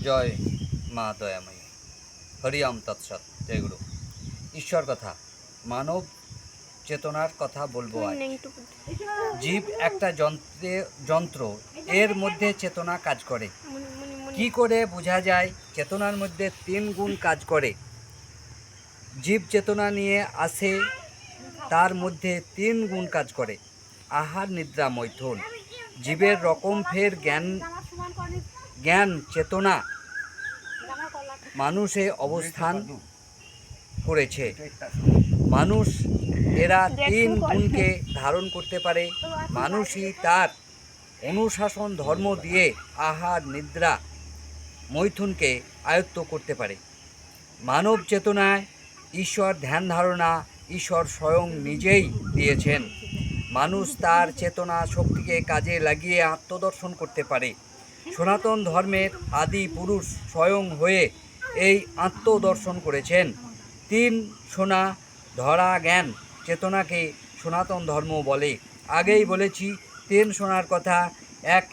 জয় মা দয়াময়ী। হরিওম তৎসৎ। জয় গুরু। ঈশ্বর কথা, মানব চেতনার কথা বলবো আজ। জীব একটা যন্ত্র, এর মধ্যে চেতনা কাজ করে। কি করে বোঝা যায়? চেতনার মধ্যে 3 গুণ কাজ করে। জীব চেতনা নিয়ে আসে, তার মধ্যে 3 গুণ কাজ করে। আহার, নিদ্রা, মৈথুন। জীবের রকম ফের জ্ঞান চেতনা মানুষে অবস্থান করেছে। মানুষ এরা 3 গুণকে ধারণ করতে পারে। মানুষই তার অনুশাসন ধর্ম দিয়ে আহার, নিদ্রা, মৈথুনকে আয়ত্ত করতে পারে। মানব চেতনায় ঈশ্বর ধ্যান ধারণা ঈশ্বর স্বয়ং নিজেই দিয়েছেন। মানুষ তার চেতনা শক্তিকে কাজে লাগিয়ে আত্মদর্শন করতে পারে। সনাতন ধর্মের আদি পুরুষ স্বয়ং হয়ে এই আত্মদর্শন করেছেন। 3 সোনা ধরা জ্ঞান চেতনাকে সনাতন ধর্ম বলে। আগেই বলেছি 3 সোনার কথা। 1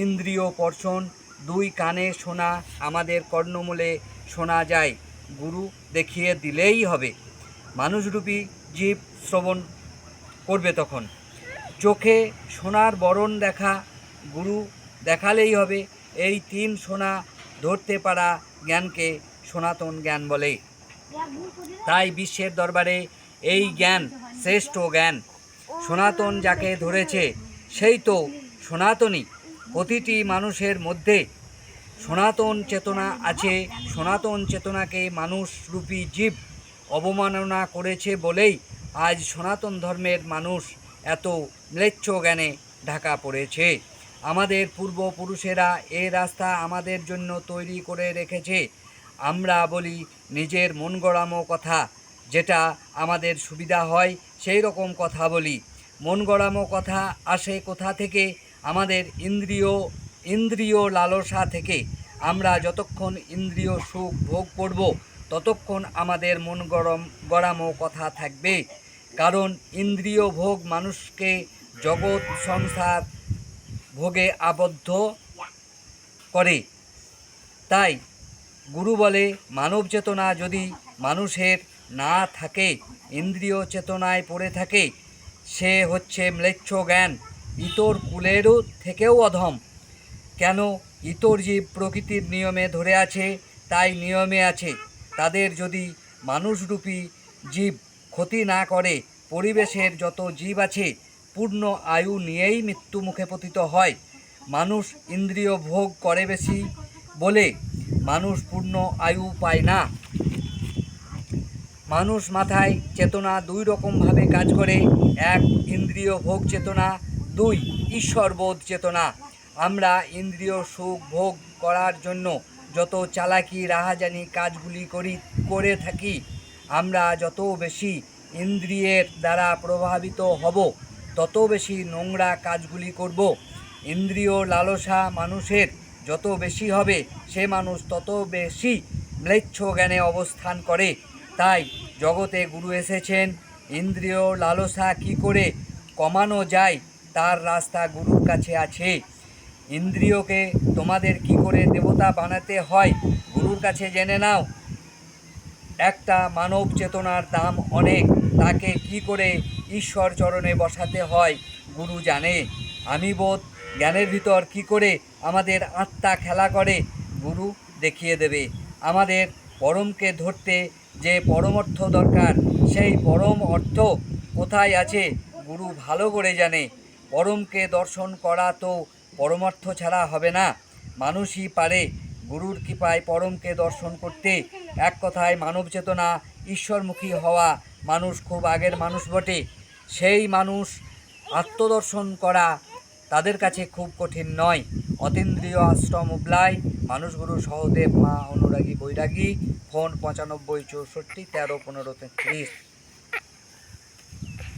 ইন্দ্রিয় পর্শন, 2 কানে শোনা, আমাদের কর্ণমূলে শোনা যায়, গুরু দেখিয়ে দিলেই হবে। মানুষরূপী জীব শ্রবণ করবে তখন। চোখে সোনার বরণ দেখা, গুরু দেখালেই হবে। এই 3 সোনা ধরতে পারা জ্ঞানকে সনাতন জ্ঞান বলে। তাই বিশ্বের দরবারে এই জ্ঞান শ্রেষ্ঠ জ্ঞান। সনাতন যাকে ধরেছে সেই তো সনাতনী। প্রতিটি মানুষের মধ্যে সনাতন চেতনা আছে। সনাতন চেতনাকে মানুষরূপী জীব অবমাননা করেছে বলেই আজ সনাতন ধর্মের মানুষ এত ম্লেচ্ছ জ্ঞানে ঢাকা পড়েছে। আমাদের পূর্বপুরুষেরা এই রাস্তা আমাদের জন্য তৈরি করে রেখেছে। আমরা বলি নিজের মন গড়ানো কথা, যেটা আমাদের সুবিধা হয় সেই রকম কথা বলি। মন গড়ানো কথা আসে কোথা থেকে? আমাদের ইন্দ্রিয় লালসা থেকে। আমরা যতক্ষণ ইন্দ্রিয় সুখ ভোগ করব ততক্ষণ আমাদের মন গড়ানো কথা থাকবে। কারণ ইন্দ্রিয় ভোগ মানুষকে জগৎ সংসার ভোগে আবদ্ধ করে। তাই গুরু বলে, মানব চেতনা যদি মানুষের না থাকে, ইন্দ্রিয় চেতনায় পড়ে থাকে, সে হচ্ছে ম্লেচ্ছ জ্ঞান, ইতর কুলেরও থেকেও অধম। কেন? ইতর জীব প্রকৃতির নিয়মে ধরে আছে, তাই নিয়মে আছে। তাদের যদি মানুষরূপী জীব ক্ষতি না করে, পরিবেশের যত জীব আছে পূর্ণ আয়ু নিয়েই মৃত্যু মুখে পতিত হয়। মানুষ ইন্দ্রিয় ভোগ করে বেশি বলে মানুষ পূর্ণ আয়ু পায় না। মানুষ মাথায় চেতনা 2 রকমভাবে কাজ করে। 1 ইন্দ্রিয় ভোগ চেতনা, 2 ঈশ্বরবোধ চেতনা। আমরা ইন্দ্রিয় সুখ ভোগ করার জন্য যত চালাকি রাহাজানি কাজগুলি করে থাকি, আমরা যত বেশি ইন্দ্রিয়ের দ্বারা প্রভাবিত হব তত বেশি নোংরা কাজগুলি করব। ইন্দ্রিয় লালসা মানুষের যত বেশি হবে, সে মানুষ তত বেশি ম্লেচ্ছ জ্ঞানে অবস্থান করে। তাই জগতে গুরু এসেছেন। ইন্দ্রিয় লালসা কি করে কমানো যায় তার রাস্তা গুরুর কাছে আছে। ইন্দ্রিয়কে তোমাদের কি করে দেবতা বানাতে হয় গুরুর কাছে জেনে নাও। একটা মানব চেতনার দাম অনেক। তাকে কি করে ঈশ্বর চরণে বসাতে হয় গুরু জানে। আমি বোধ জ্ঞানের ভিতর কি করে আমাদের আত্মা খেলা করে গুরু দেখিয়ে দেবে। আমাদের পরমকে ধরতে যে পরম অর্থ দরকার, সেই পরম অর্থ কোথায় আছে গুরু ভালো করে জানে। পরমকে দর্শন করা তো পরমার্থ ছাড়া হবে না। মানুষই পারে গুরুর কৃপায় পরমকে দর্শন করতে। এক কথায় মানব চেতনা ঈশ্বরমুখী হওয়া মানুষ খুব আগের মানুষ বটে। সেই মানুষ আত্মদর্শন করা তাদের কাছে খুব কঠিন নয়। অতীন্দ্রিয় আশ্রম উবলায়। মানুষগুরু সহদেব মা অনুরাগী বৈরাগী। ফোন 95 64 13 15 33।